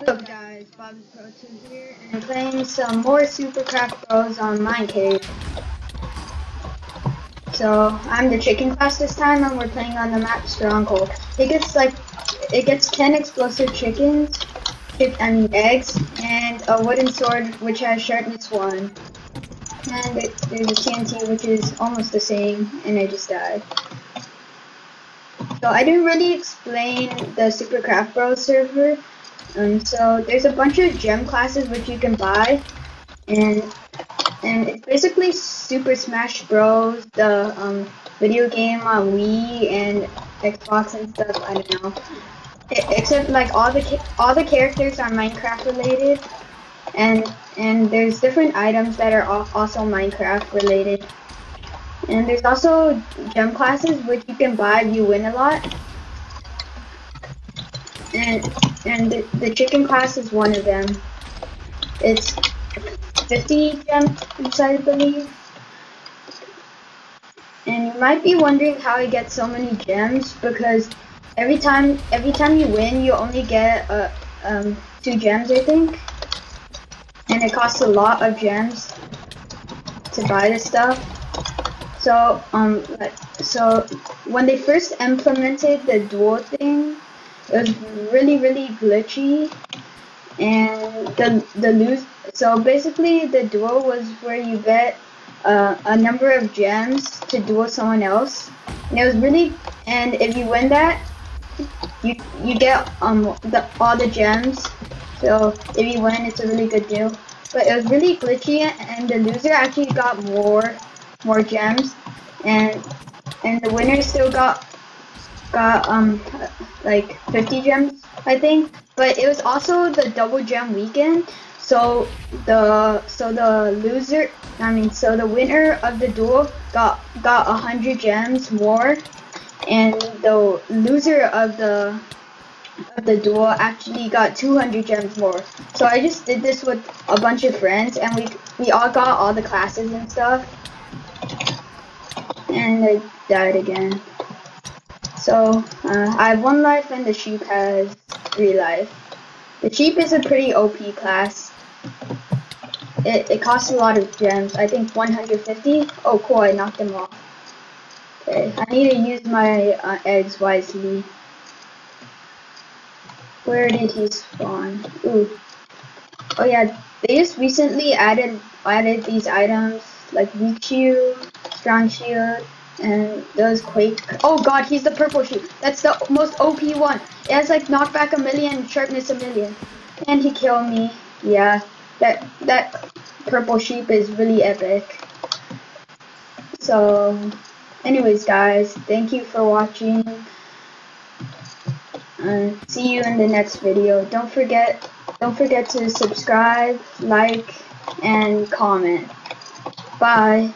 What's up guys, Bobby Pro 2 here, and I'm playing some more Supercraft Bros on Minecave. So, I'm the chicken class this time, and we're playing on the map Stronghold. It gets 10 explosive chickens, eggs, and a wooden sword which has sharpness 1. And there's a TNT which is almost the same, and I just died. So I didn't really explain the Supercraft Bros server. So there's a bunch of gem classes which you can buy, and it's basically Super Smash Bros. The video game on Wii and Xbox and stuff. I don't know. Except like all the characters are Minecraft related, and there's different items that are also Minecraft related. And there's also gem classes which you can buy if you win a lot. And the chicken class is one of them. It's 50 gems, I believe. And you might be wondering how I get so many gems, because every time you win, you only get 2 gems, I think. And it costs a lot of gems to buy this stuff. So so when they first implemented the duel thing, it was really glitchy, and so basically the duel was where you bet a number of gems to duel someone else, and it was and if you win that, you get all the gems. So if you win, it's a really good deal. But it was really glitchy, and the loser actually got more gems, and the winner still got like 50 gems, I think. But it was also the double gem weekend, so the winner of the duel got 100 gems more, and the loser of the duel actually got 200 gems more. So I just did this with a bunch of friends, and we all got all the classes and stuff, and I died again. So I have 1 life, and the sheep has 3 life. The sheep is a pretty OP class. It costs a lot of gems. I think 150. Oh cool, I knocked them off. Okay, I need to use my eggs wisely. Where did he spawn? Ooh. Oh yeah, they just recently added these items like weak shield, strong shield, and those quake. Oh god, he's the purple sheep. That's the most OP one. It has like knockback 1,000,000, sharpness 1,000,000, and he killed me. Yeah, that purple sheep is really epic. So, anyways, guys, thank you for watching. See you in the next video. Don't forget to subscribe, like, and comment. Bye.